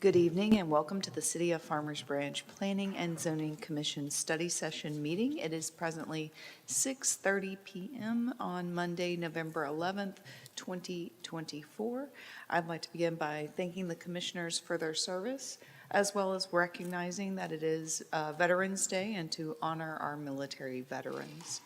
Good evening and welcome to the City of Farmers Branch Planning and Zoning Commission Study Session meeting. It is presently 6:30 p.m. on Monday, November 11th, 2024. I'd like to begin by thanking the commissioners for their service, as well as recognizing that it is Veterans Day and to honor our military veterans.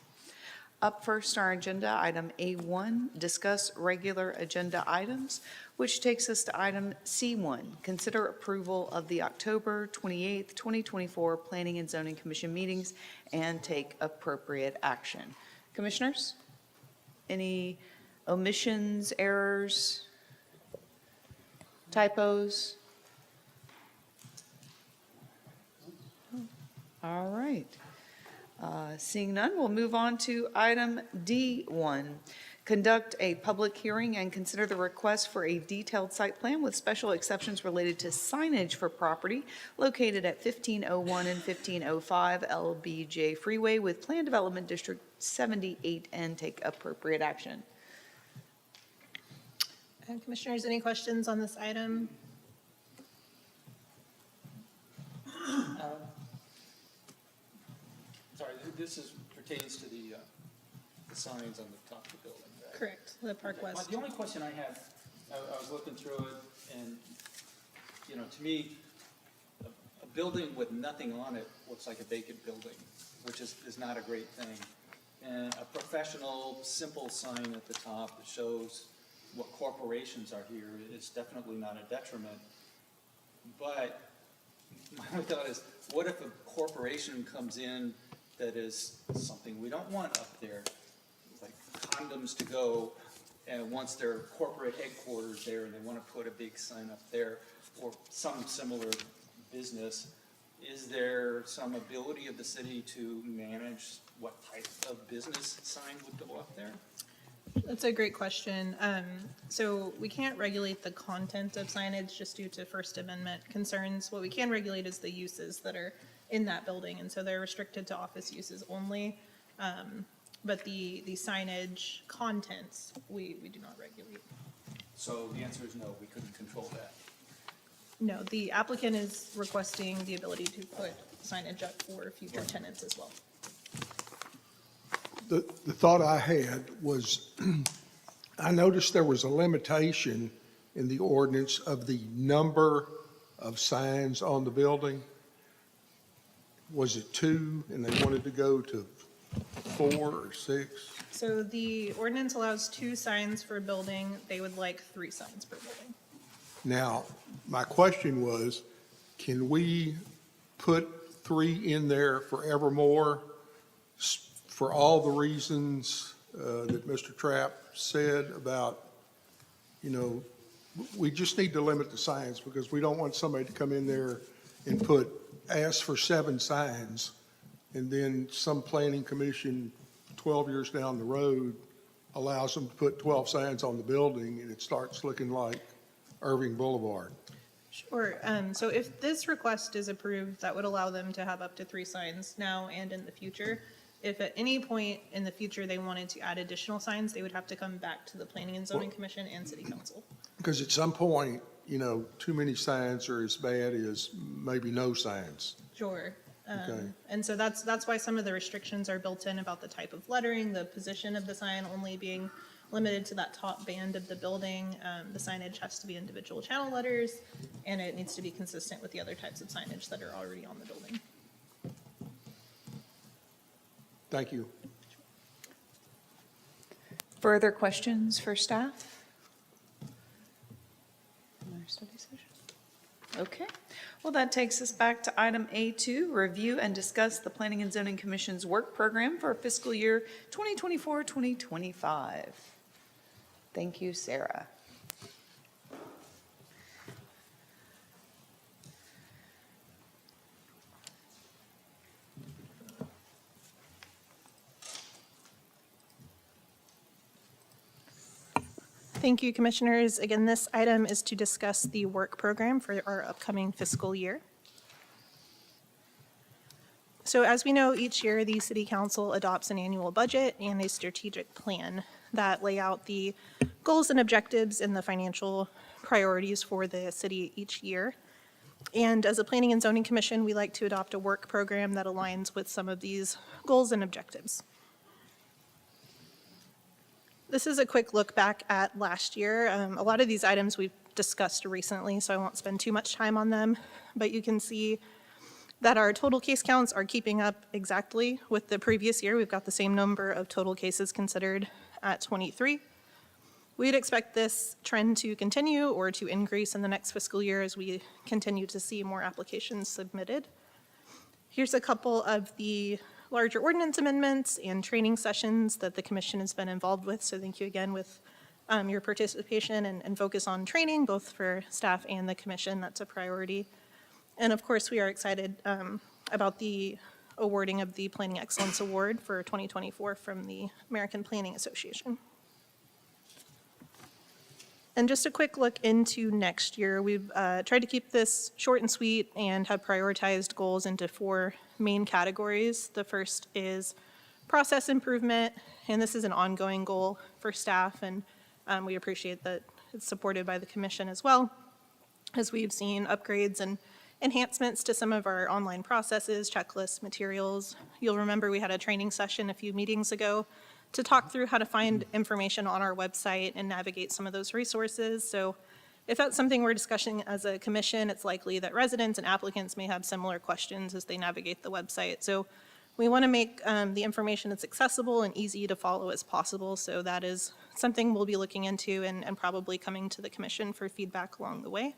Up first, our agenda, item A1, discuss regular agenda items, which takes us to item C1, consider approval of the October 28th, 2024 Planning and Zoning Commission meetings and take appropriate action. Commissioners, any omissions, errors, typos? All right. Seeing none, we'll move on to item D1. Conduct a public hearing and consider the request for a detailed site plan with special exceptions related to signage for property located at 1501 and 1505 LBJ Freeway with Plan Development District 78 and take appropriate action. Commissioners, any questions on this item? Sorry, this pertains to the signs on the top of the building, right? Correct, the Park West. The only question I had, I was looking through it, and, you know, to me, a building with nothing on it looks like a vacant building, which is not a great thing. And a professional, simple sign at the top that shows what corporations are here is definitely not a detriment. But my only thought is, what if a corporation comes in that is something we don't want up there, like condoms to go, and once their corporate headquarters there and they want to put a big sign up there, or some similar business, is there some ability of the city to manage what type of business sign would go up there? That's a great question. So we can't regulate the content of signage just due to First Amendment concerns. What we can regulate is the uses that are in that building, and so they're restricted to office uses only. But the signage contents, we do not regulate. So the answer is no, we couldn't control that. No, the applicant is requesting the ability to put signage up for future tenants as well. The thought I had was, I noticed there was a limitation in the ordinance of the number of signs on the building. Was it 2, and they wanted to go to 4 or 6? So the ordinance allows 2 signs for a building. They would like 3 signs per building. Now, my question was, can we put 3 in there forevermore for all the reasons that Mr. Trapp said about, you know, we just need to limit the signs because we don't want somebody to come in there and ask for 7 signs, and then some planning commission 12 years down the road allows them to put 12 signs on the building, and it starts looking like Irving Boulevard. Sure. So if this request is approved, that would allow them to have up to 3 signs now and in the future. If at any point in the future they wanted to add additional signs, they would have to come back to the Planning and Zoning Commission and City Council. Because at some point, you know, too many signs are as bad as maybe no signs. Sure. Okay. And so that's why some of the restrictions are built in about the type of lettering, the position of the sign only being limited to that top band of the building. The signage has to be individual channel letters, and it needs to be consistent with the other types of signage that are already on the building. Thank you. Further questions for staff? In our study session? Okay. Well, that takes us back to item A2, review and discuss the Planning and Zoning Commission's work program for fiscal year 2024-2025. Thank you, Sarah. Thank you, Commissioners. Again, this item is to discuss the work program for our upcoming fiscal year. So as we know, each year the City Council adopts an annual budget and a strategic plan that lay out the goals and objectives and the financial priorities for the city each year. And as a Planning and Zoning Commission, we like to adopt a work program that aligns with some of these goals and objectives. This is a quick look back at last year. A lot of these items we've discussed recently, so I won't spend too much time on them. But you can see that our total case counts are keeping up exactly with the previous year. We've got the same number of total cases considered at 23. We'd expect this trend to continue or to increase in the next fiscal year as we continue to see more applications submitted. Here's a couple of the larger ordinance amendments and training sessions that the commission has been involved with. So thank you again with your participation and focus on training, both for staff and the commission. That's a priority. And of course, we are excited about the awarding of the Planning Excellence Award for 2024 from the American Planning Association. And just a quick look into next year, we've tried to keep this short and sweet and have prioritized goals into 4 main categories. The first is process improvement, and this is an ongoing goal for staff, and we appreciate that it's supported by the commission as well, as we've seen upgrades and enhancements to some of our online processes, checklists, materials. You'll remember we had a training session a few meetings ago to talk through how to find information on our website and navigate some of those resources. So if that's something we're discussing as a commission, it's likely that residents and applicants may have similar questions as they navigate the website. So we want to make the information as accessible and easy to follow as possible. So that is something we'll be looking into and probably coming to the commission for feedback along the way.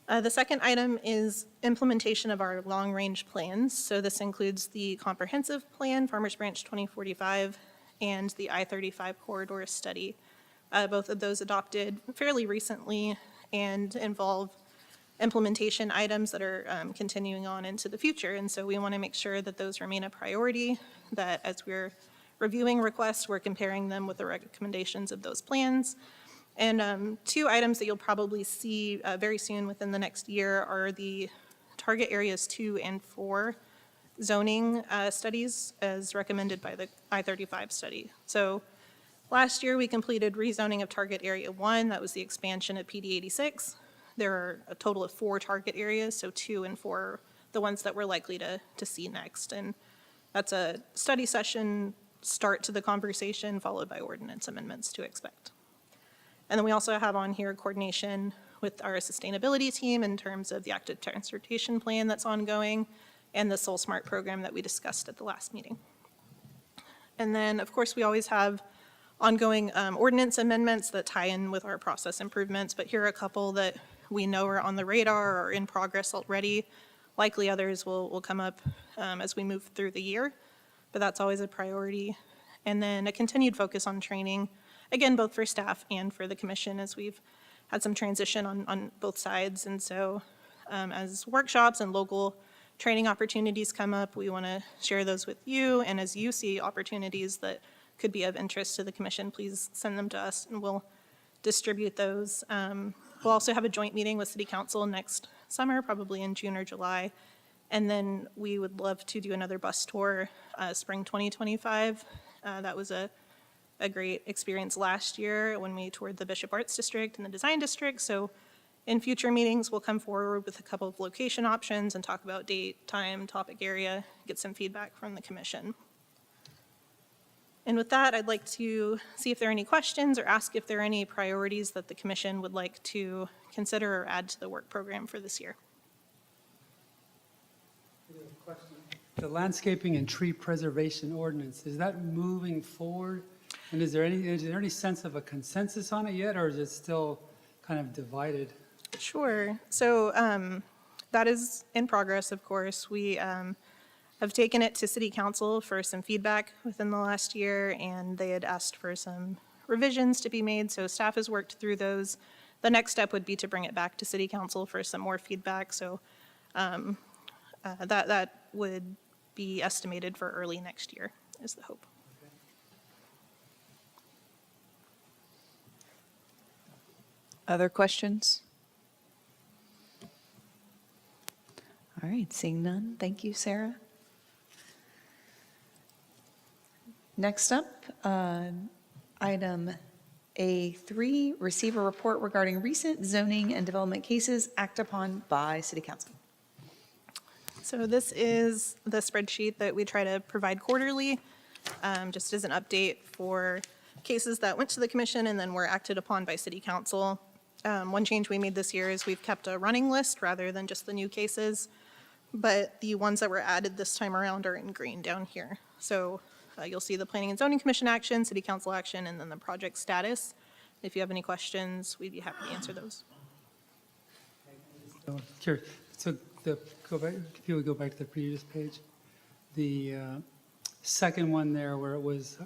The second item is implementation of our long-range plans. So this includes the comprehensive plan, Farmers Branch 2045, and the I-35 corridor study. Both of those adopted fairly recently and involve implementation items that are continuing on into the future. And so we want to make sure that those remain a priority, that as we're reviewing requests, we're comparing them with the recommendations of those plans. And 2 items that you'll probably see very soon within the next year are the target areas 2 and 4 zoning studies as recommended by the I-35 study. So last year we completed rezoning of target area 1. That was the expansion of PD 86. There are a total of 4 target areas, so 2 and 4 are the ones that we're likely to see next. And that's a study session start to the conversation followed by ordinance amendments to expect. And then we also have on here coordination with our sustainability team in terms of the active transportation plan that's ongoing and the Soul Smart program that we discussed at the last meeting. And then, of course, we always have ongoing ordinance amendments that tie in with our process improvements, but here are a couple that we know are on the radar or in progress already. Likely others will come up as we move through the year, but that's always a priority. And then a continued focus on training, again, both for staff and for the commission, as we've had some transition on both sides. And so as workshops and local training opportunities come up, we want to share those with you. And as you see opportunities that could be of interest to the commission, please send them to us and we'll distribute those. We'll also have a joint meeting with City Council next summer, probably in June or July. And then we would love to do another bus tour spring 2025. That was a great experience last year when we toured the Bishop Arts District and the Design District. So in future meetings, we'll come forward with a couple of location options and talk about date, time, topic area, get some feedback from the commission. And with that, I'd like to see if there are any questions or ask if there are any priorities that the commission would like to consider or add to the work program for this year. The landscaping and tree preservation ordinance, is that moving forward? And is there any sense of a consensus on it yet, or is it still kind of divided? Sure. So that is in progress, of course. We have taken it to City Council for some feedback within the last year, and they had asked for some revisions to be made. So staff has worked through those. The next step would be to bring it back to City Council for some more feedback. So that would be estimated for early next year, is the hope. Other questions? All right, seeing none. Thank you, Sarah. Next up, item A3, receive a report regarding recent zoning and development cases acted upon by City Council. So this is the spreadsheet that we try to provide quarterly, just as an update for cases that went to the commission and then were acted upon by city council. One change we made this year is we've kept a running list rather than just the new cases, but the ones that were added this time around are in green down here. So you'll see the Planning and Zoning Commission action, city council action, and then the project status. If you have any questions, we'd be happy to answer those. So, curious, so if you would go back to the previous page, the second one there where it was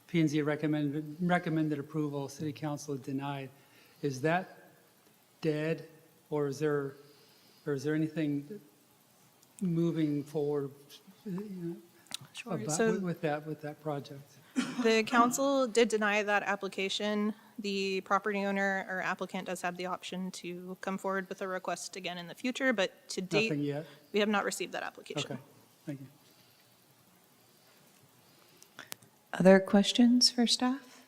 P and Z recommended approval, city council denied, is that dead, or is there anything moving forward, Sure. about, So with that project? the council did deny that application. The property owner or applicant does have the option to come forward with a request again in the future, but to date, Nothing yet? we have not received that application. Okay, thank you. Other questions for staff?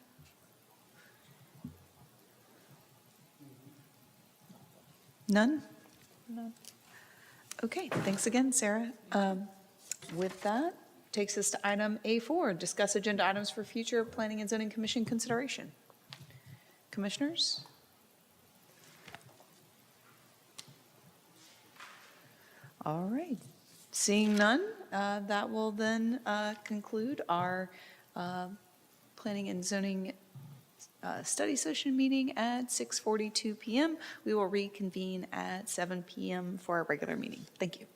None? None. Okay, thanks again, Sarah. With that, takes us to item A4, discuss agenda items for future Planning and Zoning Commission consideration. Commissioners? All right, seeing none, that will then conclude our Planning and Zoning study session meeting at 6:42 PM. We will reconvene at 7 PM for our regular meeting. Thank you.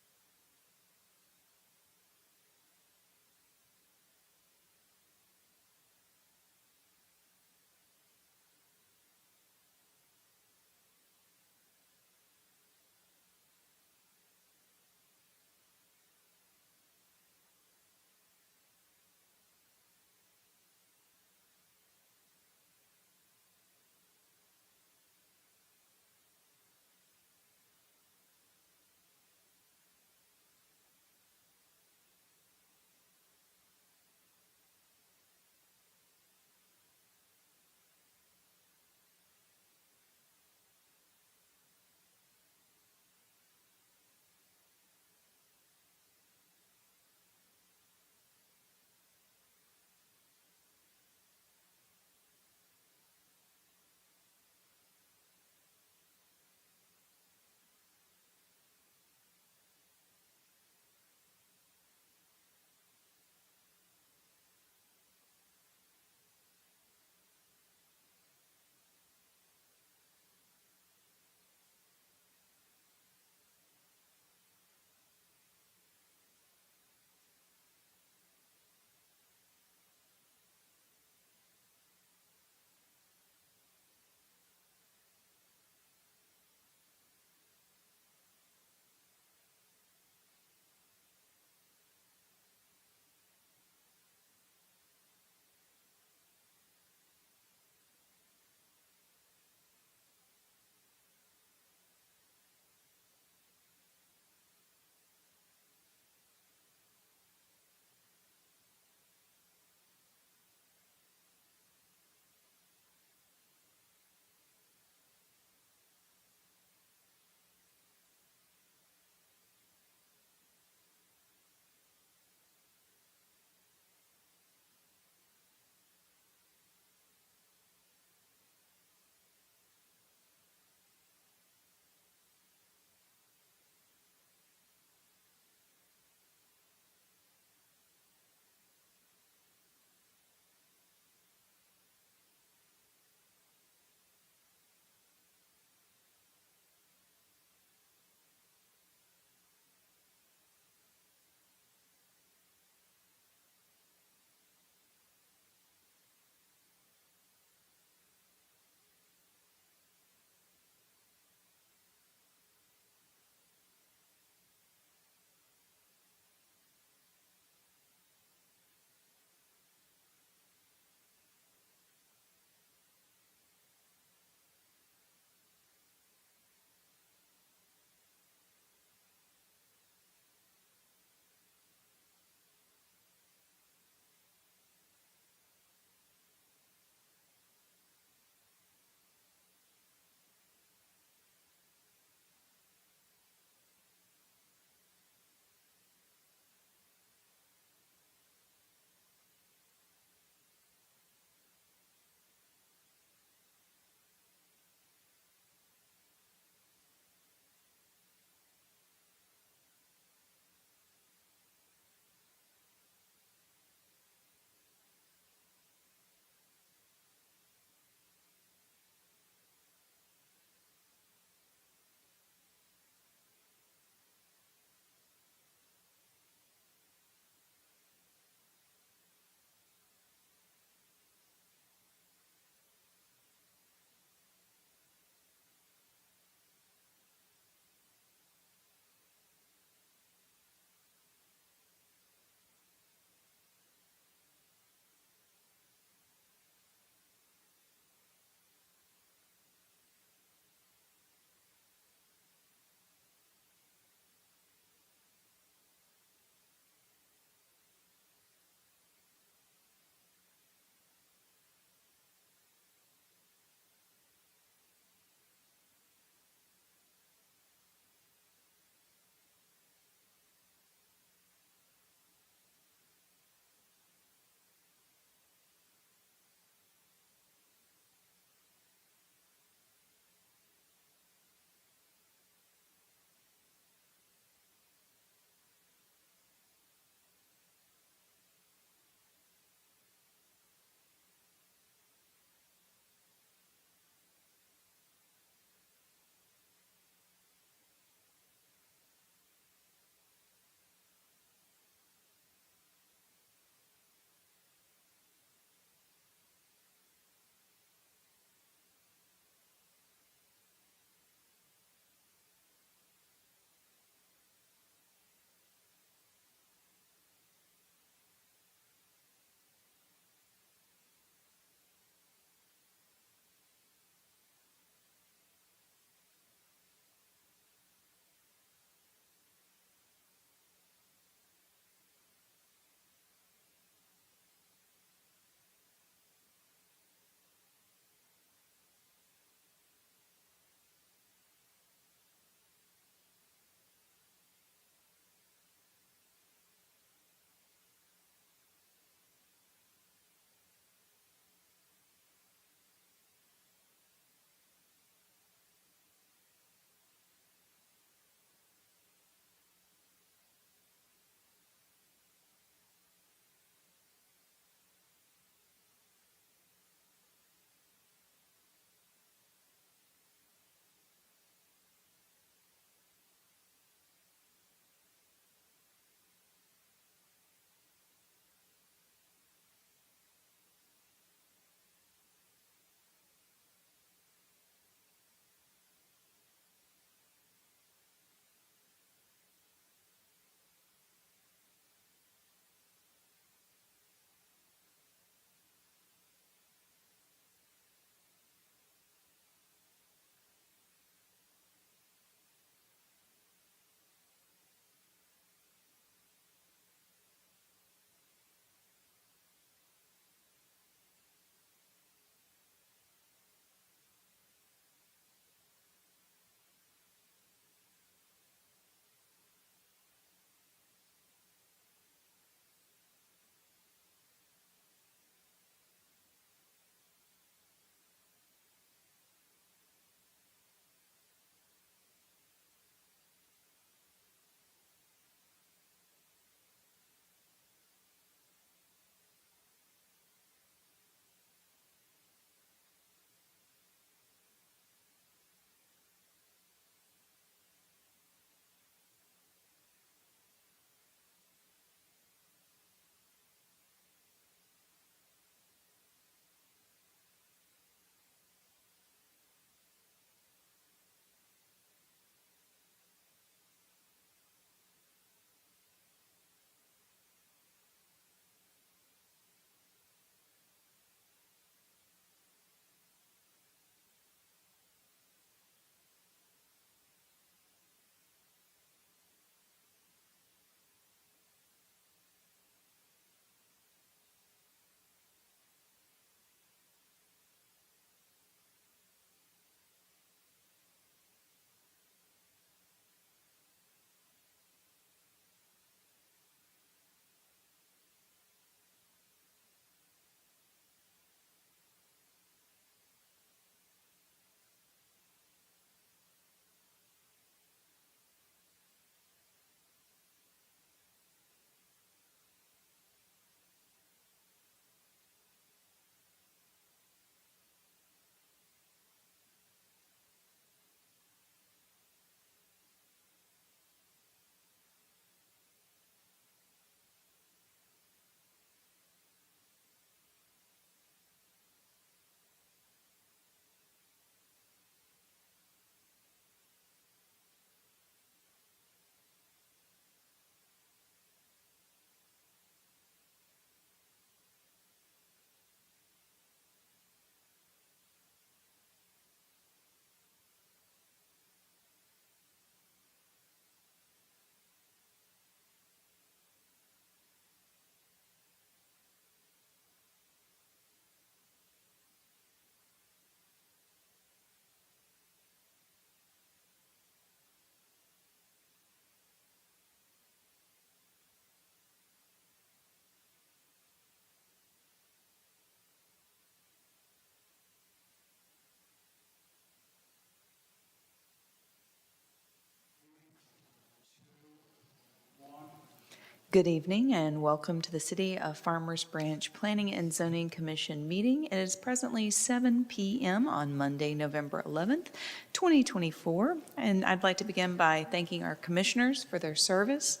Good evening and welcome to the City of Farmers Branch Planning and Zoning Commission meeting. It is presently 7 p.m. on Monday, November 11th, 2024. And I'd like to begin by thanking our commissioners for their service,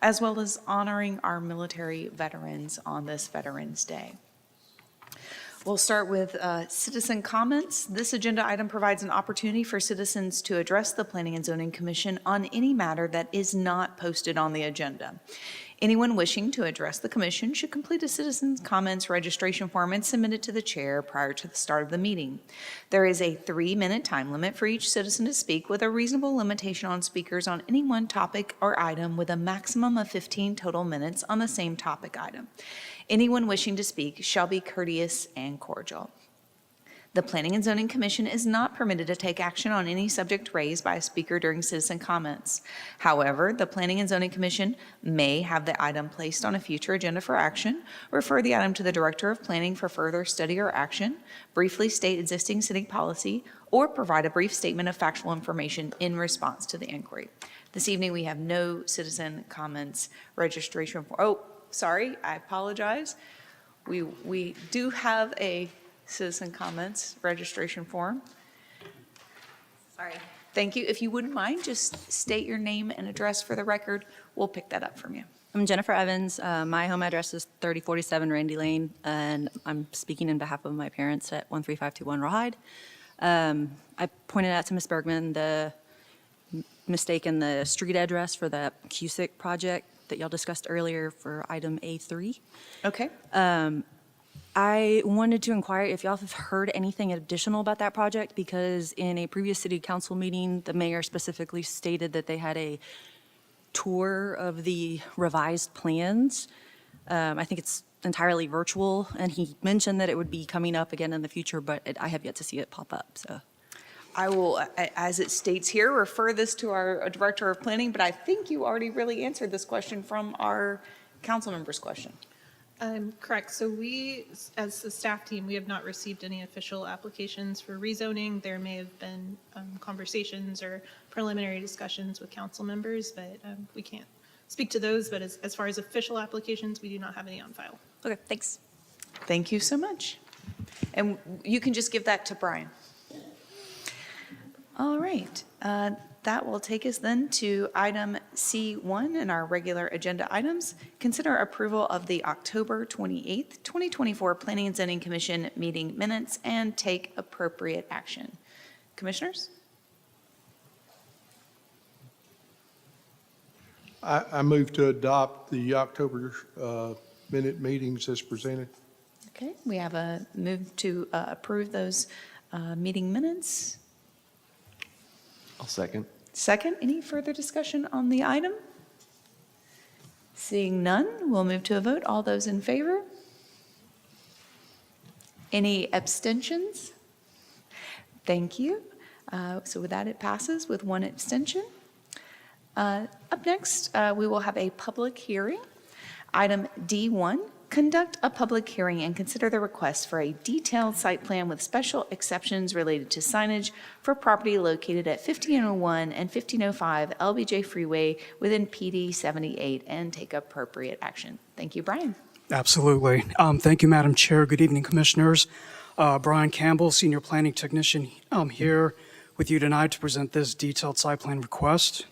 as well as honoring our military veterans on this Veterans Day. We'll start with citizen comments. This agenda item provides an opportunity for citizens to address the Planning and Zoning Commission on any matter that is not posted on the agenda. Anyone wishing to address the commission should complete a citizen's comments registration form and submit it to the chair prior to the start of the meeting. There is a 3-minute time limit for each citizen to speak, with a reasonable limitation on speakers on any one topic or item, with a maximum of 15 total minutes on the same topic item. Anyone wishing to speak shall be courteous and cordial. The Planning and Zoning Commission is not permitted to take action on any subject raised by a speaker during citizen comments. However, the Planning and Zoning Commission may have the item placed on a future agenda for action, refer the item to the Director of Planning for further study or action, briefly state existing city policy, or provide a brief statement of factual information in response to the inquiry. This evening, we have no citizen comments registration. Sorry, I apologize. We do have a citizen comments registration form. Sorry. Thank you. If you wouldn't mind, just state your name and address for the record. We'll pick that up from you. I'm Jennifer Evans. My home address is 3047 Randy Lane, and I'm speaking in behalf of my parents at 13521 Rawhide. I pointed out to Ms. Bergman the mistake in the street address for the Cusick project that y'all discussed earlier for item A3. Okay. I wanted to inquire if y'all have heard anything additional about that project, because in a previous city council meeting, the mayor specifically stated that they had a tour of the revised plans. I think it's entirely virtual, and he mentioned that it would be coming up again in the future, but I have yet to see it pop up, so. I will, as it states here, refer this to our Director of Planning, but I think you already really answered this question from our council member's question. Correct. So we, as the staff team, we have not received any official applications for rezoning. There may have been conversations or preliminary discussions with council members, but we can't speak to those. But as far as official applications, we do not have any on file. Okay, thanks. Thank you so much. And you can just give that to Brian. All right. That will take us then to item C1 in our regular agenda items. Consider approval of the October 28th, 2024 Planning and Zoning Commission meeting minutes and take appropriate action. Commissioners? I move to adopt the October minute meetings as presented. Okay, we have a move to approve those meeting minutes. I'll second. Second, any further discussion on the item? Seeing none, we'll move to a vote. All those in favor? Any abstentions? Thank you. So with that, it passes with one abstention. Up next, we will have a public hearing. Item D1, conduct a public hearing and consider the request for a detailed site plan with special exceptions related to signage for property located at 1501 and 1505 LBJ Freeway within PD 78 and take appropriate action. Thank you, Brian. Absolutely. Thank you, Madam Chair. Good evening, Commissioners. Brian Campbell, Senior Planning Technician, here with you tonight to present this detailed site plan request.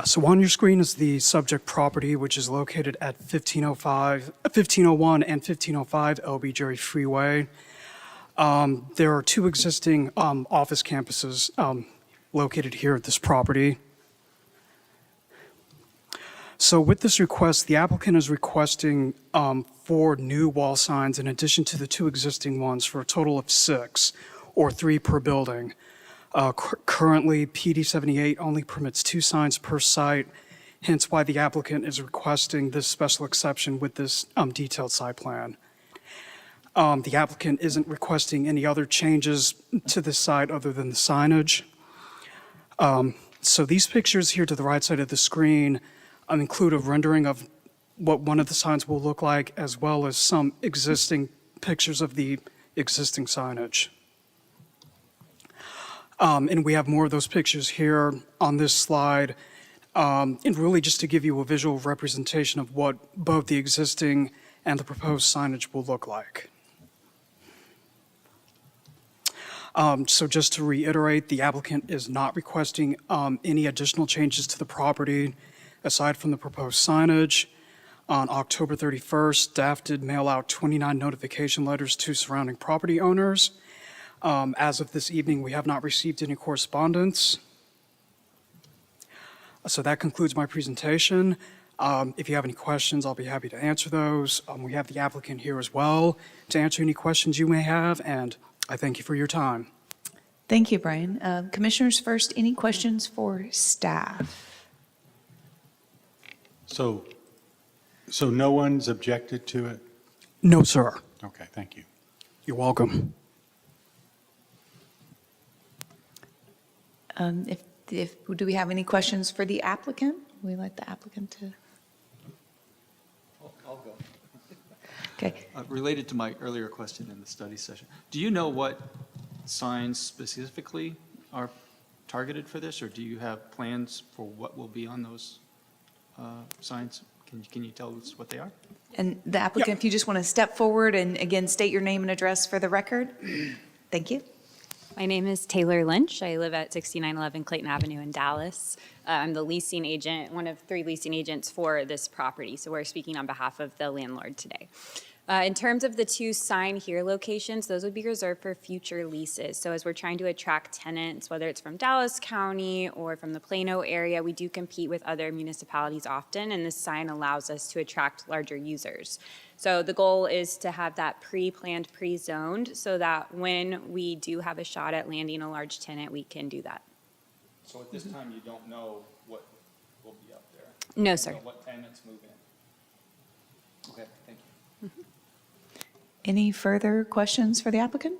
So on your screen is the subject property, which is located at 1501 and 1505 LBJ Freeway. There are two existing office campuses located here at this property. So with this request, the applicant is requesting 4 new wall signs in addition to the 2 existing ones for a total of 6, or 3 per building. Currently, PD 78 only permits 2 signs per site, hence why the applicant is requesting this special exception with this detailed site plan. The applicant isn't requesting any other changes to this site other than the signage. So these pictures here to the right side of the screen include a rendering of what one of the signs will look like, as well as some existing pictures of the existing signage. And we have more of those pictures here on this slide. And really just to give you a visual representation of what both the existing and the proposed signage will look like. So just to reiterate, the applicant is not requesting any additional changes to the property aside from the proposed signage. On October 31st, staff did mail out 29 notification letters to surrounding property owners. As of this evening, we have not received any correspondence. So that concludes my presentation. If you have any questions, I'll be happy to answer those. We have the applicant here as well to answer any questions you may have, and I thank you for your time. Thank you, Brian. Commissioners, first, any questions for staff? So no one's objected to it? No, sir. Okay, thank you. You're welcome. Do we have any questions for the applicant? We like the applicant to, I'll go. okay. Related to my earlier question in the study session, do you know what signs specifically are targeted for this, or do you have plans for what will be on those signs? Can you tell us what they are? And the applicant, if you just want to step forward and again, state your name and address for the record. Thank you. My name is Taylor Lynch. I live at 6911 Clayton Avenue in Dallas. I'm the leasing agent, one of 3 leasing agents for this property, so we're speaking on behalf of the landlord today. In terms of the 2 sign here locations, those would be reserved for future leases. So as we're trying to attract tenants, whether it's from Dallas County or from the Plano area, we do compete with other municipalities often, and this sign allows us to attract larger users. So the goal is to have that pre-planned, pre-zoned, so that when we do have a shot at landing a large tenant, we can do that. So at this time, you don't know what will be up there? No, You sir. don't know what tenants move in? Okay, thank you. Any further questions for the applicant?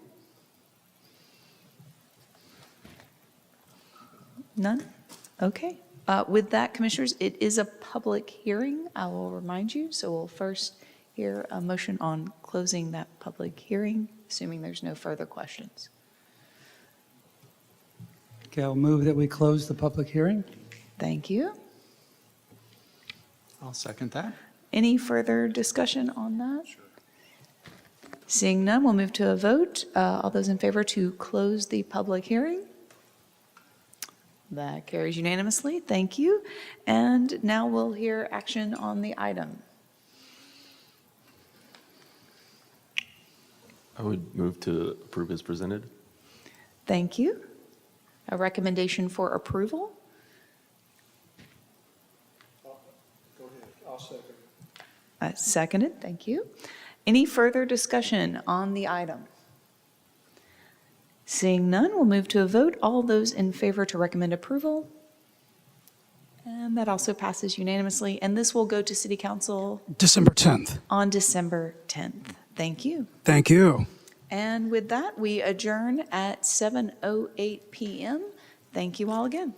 None? Okay. With that, Commissioners, it is a public hearing, I will remind you. So we'll first hear a motion on closing that public hearing, assuming there's no further questions. Okay, I'll move that we close the public hearing. Thank you. I'll second that. Any further discussion on that? Seeing none, we'll move to a vote. All those in favor to close the public hearing? That carries unanimously. Thank you. And now we'll hear action on the item. I would move to approve as presented. Thank you. A recommendation for approval? Go ahead, I'll second. Seconded, thank you. Any further discussion on the item? Seeing none, we'll move to a vote. All those in favor to recommend approval? And that also passes unanimously. And this will go to City Council December 10th. on December 10th. Thank you. Thank you. And with that, we adjourn at 7:08 PM. Thank you all again.